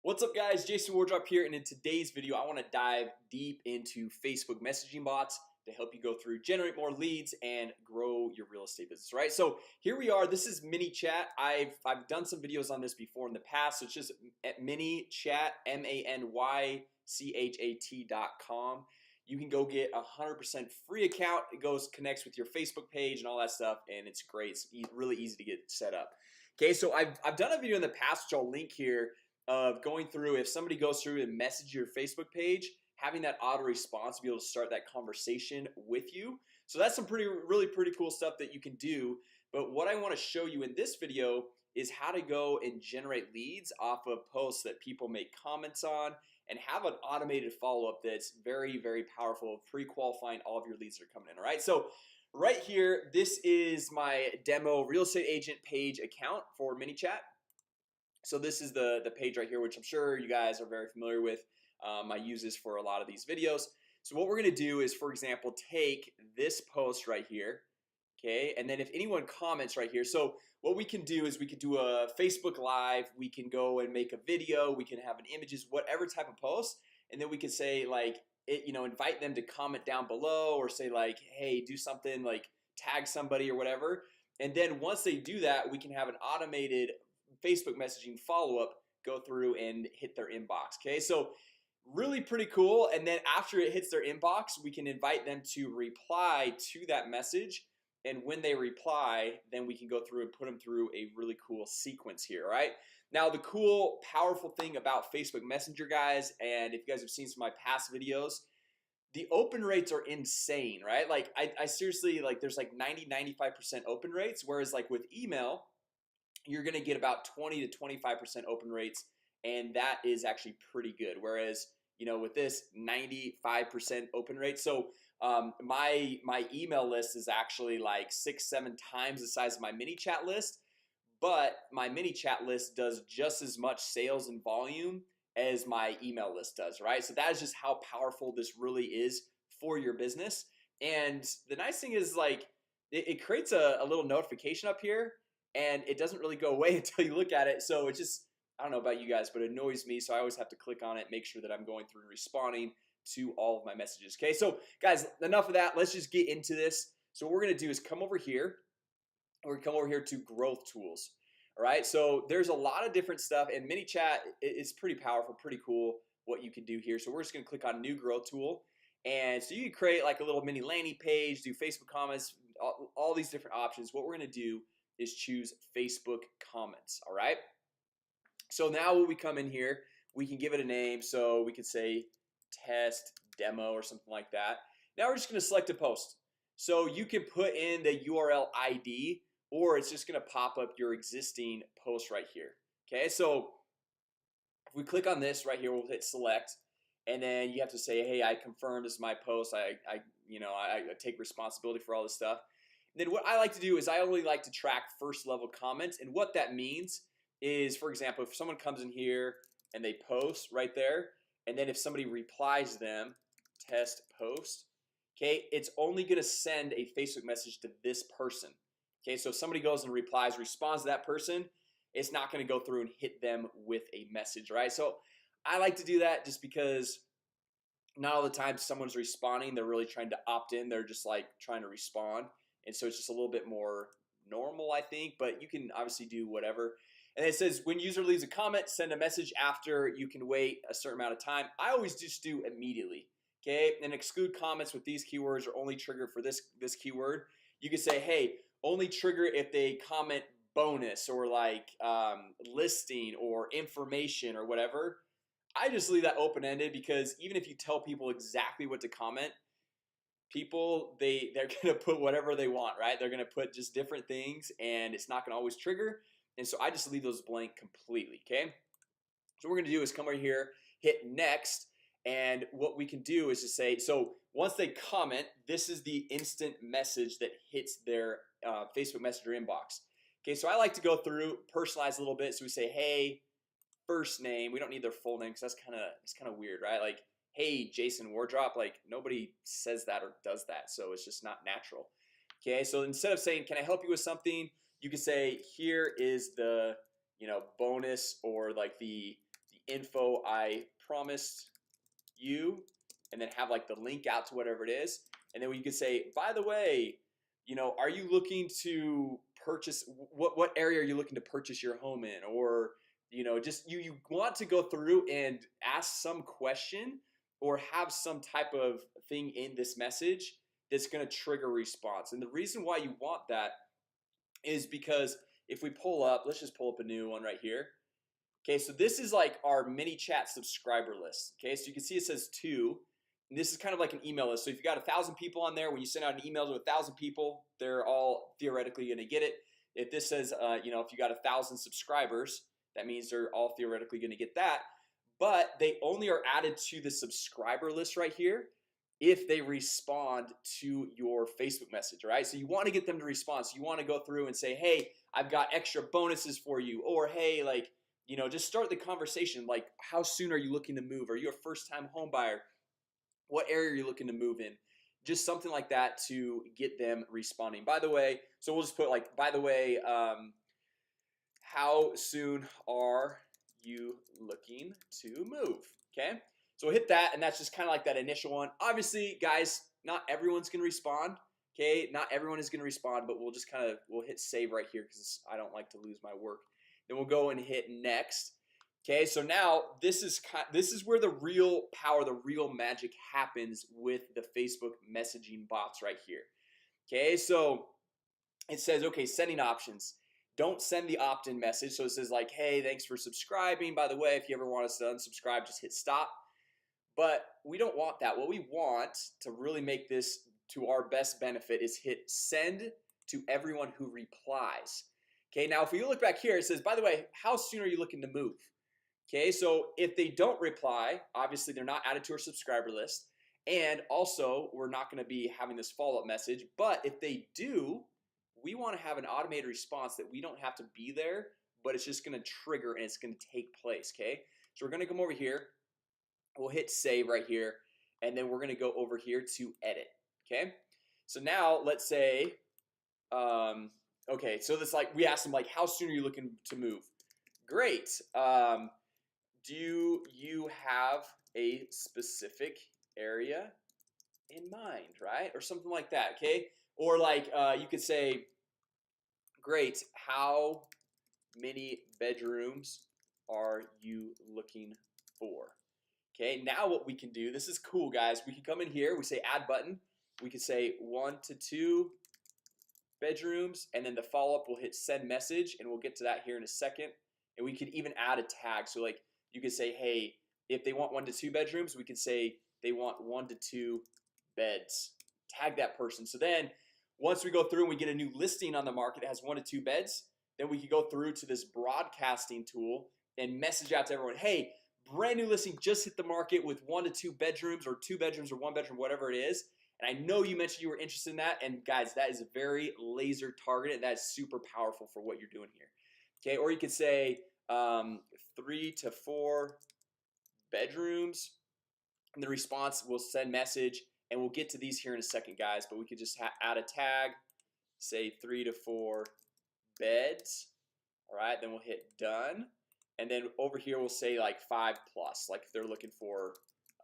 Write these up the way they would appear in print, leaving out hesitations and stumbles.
What's up guys, Jason Wardrop here, and in today's video I want to dive deep into Facebook messaging bots to help you go through, generate more leads, and grow your real estate business, right? So here we are. This is mini chat. I've done some videos on this before in the past, so it's just at mini chat, MANYCHAT.com. You can go get 100% free account. It connects with your Facebook page and all that stuff, and it's great. It's really easy to get set up. Okay, so I've done a video in the past, which I'll link here, of going through if somebody goes through and message your Facebook page, having that auto response to be able to start that conversation with you. So that's some really pretty cool stuff that you can do. But what I want to show you in this video is how to go and generate leads off of posts that people make comments on, and have an automated follow-up that's very powerful, pre-qualifying all of your leads that are coming in. All right, so right here, this is my demo real estate agent page account for MiniChat. So this is the page right here, which I'm sure you guys are very familiar with. I use this for a lot of these videos. So what we're gonna do is, for example, take this post right here, okay, and then if anyone comments right here, so what we can do is we could do a Facebook Live, we can go and make a video, we can have an images, whatever type of post, and then we can say like invite them to comment down below, or say like, hey, do something like tag somebody or whatever. And then once they do that, we can have an automated Facebook messaging follow-up go through and hit their inbox. Okay, so really pretty cool. And then after it hits their inbox, we can invite them to reply to that message, and when they reply, then we can go through and put them through a really cool sequence here. Right now, the cool powerful thing about Facebook Messenger, guys, and if you guys have seen some of my past videos, the open rates are insane, right? Like I seriously, like, there's like 90-95% open rates, whereas like with email, you're gonna get about 20 to 25% open rates, and that is actually pretty good. Whereas with this 95% open rate, so my email list is actually like 6-7 times the size of my mini chat list, but my mini chat list does just as much sales and volume as my email list does, right? So that is just how powerful this really is for your business. And the nice thing is, like, it creates a little notification up here, and it doesn't really go away until you look at it. So it just, I don't know about you guys, but it annoys me. So I always have to click on it, make sure that I'm going through and responding to all of my messages. Okay, so guys, enough of that. Let's just get into this. So what we're gonna do is come over here. We're gonna come over here to growth tools. All right, so there's a lot of different stuff, and MiniChat is pretty powerful, pretty cool what you can do here. So we're just gonna click on new growth tool, and so you can create like a little mini landing page, do Facebook comments, all these different options. What we're gonna do is choose Facebook comments. All right, so now when we come in here, we can give it a name. So we could say test demo or something like that. Now we're just going to select a post. So you can put in the URL ID, or it's just going to pop up your existing post right here. Okay, so if we click on this right here, we'll hit select, and then you have to say, hey, I confirm this is my post. I take responsibility for all this stuff. Then what I like to do is I only like to track first level comments, and what that means is, for example, if someone comes in here and they post right there, and then if somebody replies them, test post, okay, it's only gonna send a Facebook message to this person. Okay, so if somebody goes and responds to that person, it's not gonna go through and hit them with a message, right? So I like to do that just because not all the time someone's responding, they're really trying to opt in, they're just like trying to respond. And so it's just a little bit more normal, I think, but you can obviously do whatever. And it says when user leaves a comment, send a message after. You can wait a certain amount of time. I always just do immediately. Okay, and exclude comments with these keywords, or only trigger for this keyword. You can say, hey, only trigger if they comment bonus, or like listing or information or whatever. I just leave that open-ended, because even if you tell people exactly what to comment, people, they're gonna put whatever they want, right? They're gonna put just different things, and it's not gonna always trigger. And so I just leave those blank completely. Okay, so what we're gonna do is come over here, hit next, and what we can do is just say, so once they comment, this is the instant message that hits their Facebook Messenger inbox. Okay, so I like to go through, personalize a little bit. So we say, hey, first name. We don't need their full name, because it's kind of weird, right? Like, hey, Jason Wardrop. Like, nobody says that or does that, so it's just not natural. Okay, so instead of saying, can I help you with something, you can say, here is the bonus, or like the info I promised you, and then have like the link out to whatever it is. And then we could say, by the way, you know, are you looking to purchase, what area are you looking to purchase your home in? Or, you know, just you want to go through and ask some question or have some type of thing in this message that's going to trigger response. And the reason why you want that is because if we pull up, let's just pull up a new one right here. Okay, so this is like our mini chat subscriber list. Okay, so you can see it says 2, and this is kind of like an email list. So if you got 1,000 people on there, when you send out an email to 1,000 people, they're all theoretically going to get it. If this says, you know, if you got 1,000 subscribers, that means they're all theoretically going to get that. But they only are added to the subscriber list right here if they respond to your Facebook message, right? So you want to get them to respond. So you want to go through and say, hey, I've got extra bonuses for you, or hey, like, you know, just start the conversation. Like, how soon are you looking to move? Are you a first-time home buyer? What area are you looking to move in? Just something like that to get them responding. By the way, so we'll just put like, by the way, how soon are you looking to move? Okay, so we'll hit that, and that's just kind of like that initial one. Obviously, guys, not everyone's gonna respond. Okay, not everyone is gonna respond, but we'll just kind of, we'll hit save right here because I don't like to lose my work. Then we'll go and hit next. Okay, so now this is where the real power, the real magic happens with the Facebook messaging bots right here. Okay, so it says, okay, setting options. Don't send the opt-in message. So it says like, hey, thanks for subscribing. By the way, if you ever want us to unsubscribe, just hit stop. But we don't want that. What we want to really make this to our best benefit is hit send to everyone who replies. Okay, now if we look back here, it says, by the way, how soon are you looking to move? Okay, so if they don't reply, obviously they're not added to our subscriber list, and also we're not going to be having this follow-up message. But if they do, we want to have an automated response that we don't have to be there, but it's just going to trigger and it's going to take place. Okay, so we're going to come over here, we'll hit save right here, and then we're going to go over here to edit. Okay, so now let's say okay, so this, like, we asked them like, how soon are you looking to move? Great. Do you have a specific area in mind, right? Or something like that. Okay, or like you could say, great, how many bedrooms are you looking for? Okay, now what we can do, this is cool, guys. We can come in here, we say add button, we can say 1 to 2 bedrooms, and then the follow-up will hit send message, and we'll get to that here in a second. And we could even add a tag. So like you could say, hey, if they want 1 to 2 bedrooms, we could say they want 1 to 2 beds. Tag that person. So then once we go through and we get a new listing on the market that has 1 to 2 beds, then we can go through to this broadcasting tool and message out to everyone, hey, brand new listing just hit the market with 1 to 2 bedrooms, or 2 bedrooms, or 1 bedroom, whatever it is. And I know you mentioned you were interested in that, and guys, that is very laser targeted. That is super powerful for what you're doing here. Okay, or you could say 3 to 4 bedrooms, and the response will send message, and we'll get to these here in a second, guys. But we could just add a tag, say 3 to 4 beds. All right, then we'll hit done, and then over here we'll say like 5 plus, like if they're looking for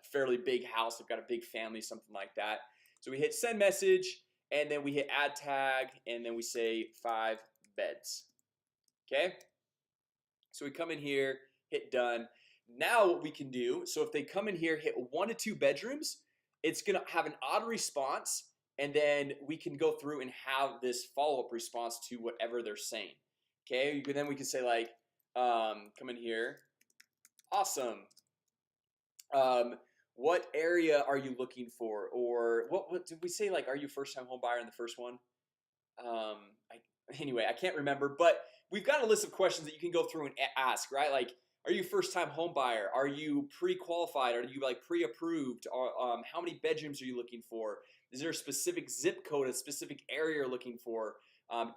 a fairly big house, they've got a big family, something like that. So we hit send message, and then we hit add tag, and then we say 5 beds. Okay, so we come in here, hit done. Now what we can do, so if they come in here, hit 1 to 2 bedrooms, it's gonna have an auto response, and then we can go through and have this follow-up response to whatever they're saying. Okay, then we can say like, come in here, awesome, what area are you looking for? Or what did we say, like, are you first-time home buyer in the first one? Anyway, I can't remember, but we've got a list of questions that you can go through and ask, right? Like, are you first-time home buyer? Are you pre-qualified? Are you like pre-approved? How many bedrooms are you looking for? Is there a specific zip code, a specific area you're looking for?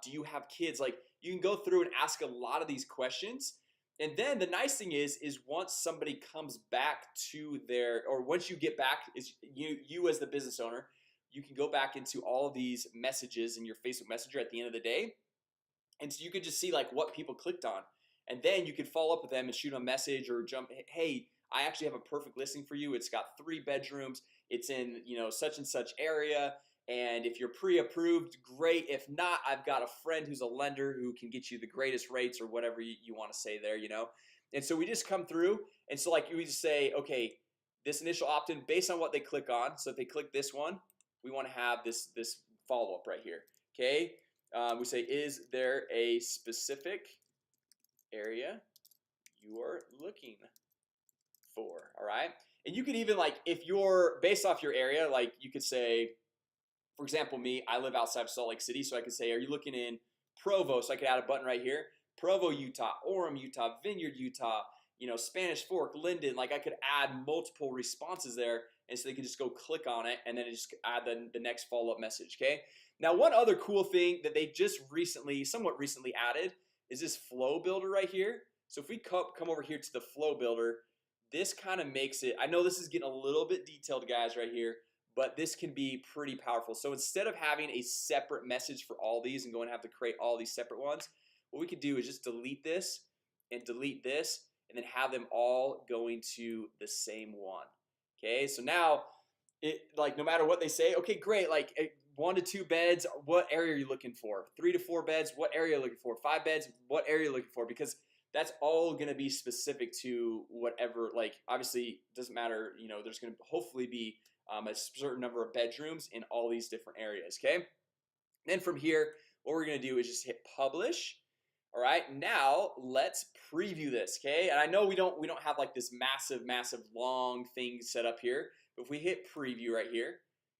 Do you have kids? Like, you can go through and ask a lot of these questions. And then the nice thing is once somebody comes back to their, or once you get back, is you as the business owner, you can go back into all of these messages in your Facebook Messenger at the end of the day, and so you can just see like what people clicked on. and then you could follow up with them and shoot a message or jump, hey, I actually have a perfect listing for you. It's got 3 bedrooms. It's in, you know, such and such area, and if you're pre-approved, great. If not, I've got a friend who's a lender who can get you the greatest rates or whatever you want to say there, you know. And so we just come through, and so like we just say, okay, this initial opt-in based on what they click on. So if they click this one, we want to have this follow-up right here. Okay, we say, is there a specific area you are looking for? All right, and you could even, like, if you're based off your area, like you could say, for example, me, I live outside of Salt Lake City, so I could say, are you looking in Provo? So I could add a button right here, Provo, Utah, Orem, Utah, Vineyard, Utah, you know, Spanish Fork, Linden. Like, I could add multiple responses there, and so they can just go click on it, and then it just add the next follow-up message. Okay, now one other cool thing that they just somewhat recently added is this flow builder right here. So if we come over here to the flow builder, this kind of makes it, I know this is getting a little bit detailed, guys, right here, but this can be pretty powerful. So instead of having a separate message for all these and going to have to create all these separate ones, what we could do is just delete this and delete this, and then have them all going to the same one. Okay, so now it, like, no matter what they say, okay, great, like 1 to 2 beds, what area are you looking for? 3 to 4 beds, what area are you looking for? 5 beds, what area are you looking for? Because that's all going to be specific to whatever, like, obviously doesn't matter, you know, there's going to hopefully be a certain number of bedrooms in all these different areas. Okay, then from here, what we're gonna do is just hit publish. All right, now let's preview this. Okay, and I know we don't have like this massive long thing set up here, but if we hit preview right here, it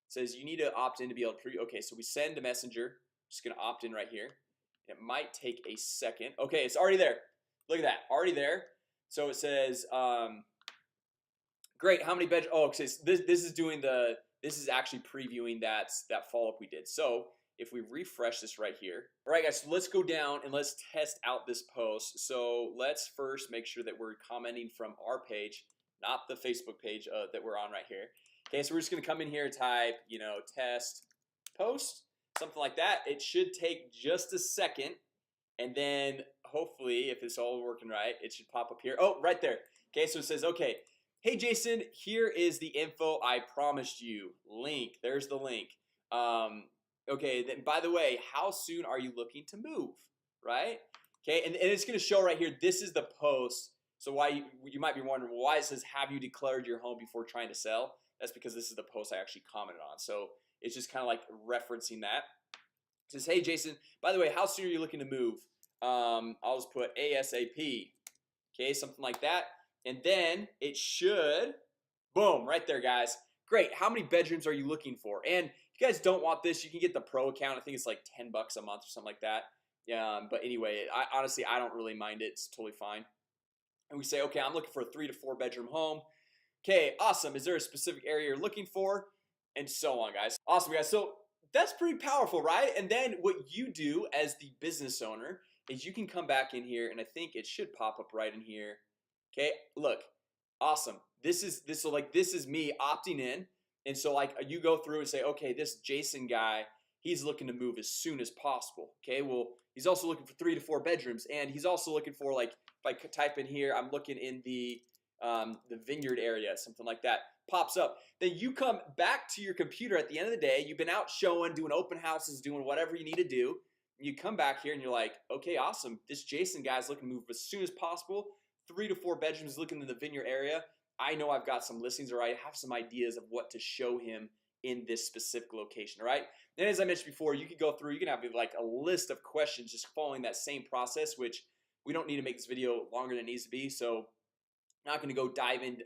says you need to opt in to be able to preview. Okay, so we send a messenger, just gonna opt in right here. It might take a second. Okay, it's already there. Look at that, already there. So it says great, how many beds? Oh, okay, so this is actually previewing that follow-up we did. So if we refresh this right here, all right, guys, so let's go down and let's test out this post. So let's first make sure that we're commenting from our page, not the Facebook page that we're on right here. Okay, so we're just gonna come in here and type, you know, test post, something like that. It should take just a second, and then hopefully, if it's all working right, it should pop up here. Oh, right there. Okay, so it says, okay, hey Jason, here is the info I promised you. Link, there's the link. Okay, then by the way, how soon are you looking to move? Right? Okay, and it's gonna show right here, this is the post. So why you might be wondering why it says, have you declared your home before trying to sell? That's because this is the post I actually commented on. So it's just kind of like referencing that. It says, hey Jason, by the way, how soon are you looking to move? I'll just put ASAP. Okay, something like that. And then it should, boom, right there, guys. Great, how many bedrooms are you looking for? And if you guys don't want this, you can get the pro account. I think it's like 10 bucks a month or something like that. But anyway, honestly, I don't really mind it. It's totally fine. And we say, okay, I'm looking for a 3 to 4 bedroom home. Okay, awesome. Is there a specific area you're looking for? And so on, guys. Awesome, guys. So that's pretty powerful, right? And then what you do as the business owner is you can come back in here, and I think it should pop up right in here. Okay, look, awesome. This is me opting in. And so like you go through and say, okay, this Jason guy, he's looking to move as soon as possible. Okay, well, he's also looking for 3 to 4 bedrooms, and he's also looking for, like, if I could type in here, I'm looking in the Vineyard area, something like that pops up. Then you come back to your computer at the end of the day. You've been out showing, doing open houses, doing whatever you need to do. You come back here and you're like, okay, awesome. This Jason guy's looking to move as soon as possible. 3 to 4 bedrooms, looking in the Vineyard area. I know I've got some listings, or I have some ideas of what to show him in this specific location. All right. And as I mentioned before, you could go through, you can have like a list of questions just following that same process, which we don't need to make this video longer than it needs to be. So I'm not going to go dive in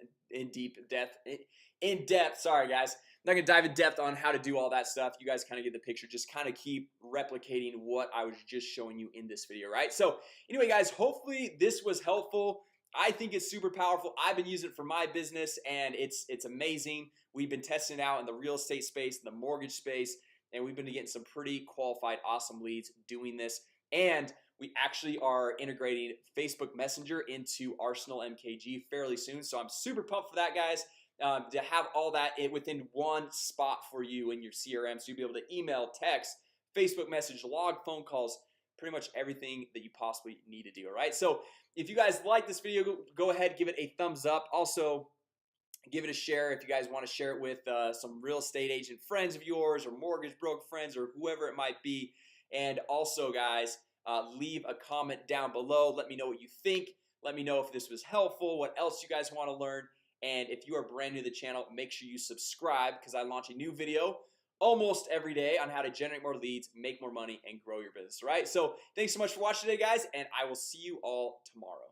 depth. Sorry, guys. I'm not going to dive in depth on how to do all that stuff. You guys kind of get the picture. Just kind of keep replicating what I was just showing you in this video, right? So anyway, guys, hopefully this was helpful. I think it's super powerful. I've been using it for my business, and it's amazing. We've been testing it out in the real estate space, the mortgage space, and we've been getting some pretty qualified, awesome leads doing this. And we actually are integrating Facebook Messenger into Arsenal MKG fairly soon. So I'm super pumped for that, guys, to have all that within one spot for you in your CRM. So you'll be able to email, text, Facebook message, log phone calls, pretty much everything that you possibly need to do. All right, so if you guys like this video, go ahead, give it a thumbs up. Also, give it a share if you guys want to share it with some real estate agent friends of yours, or mortgage broker friends, or whoever it might be. And also, guys, leave a comment down below. Let me know what you think. Let me know if this was helpful, what else you guys want to learn. And if you are brand new to the channel, make sure you subscribe, because I launch a new video almost every day on how to generate more leads, make more money, and grow your business. All right, so thanks so much for watching today, guys, and I will see you all tomorrow.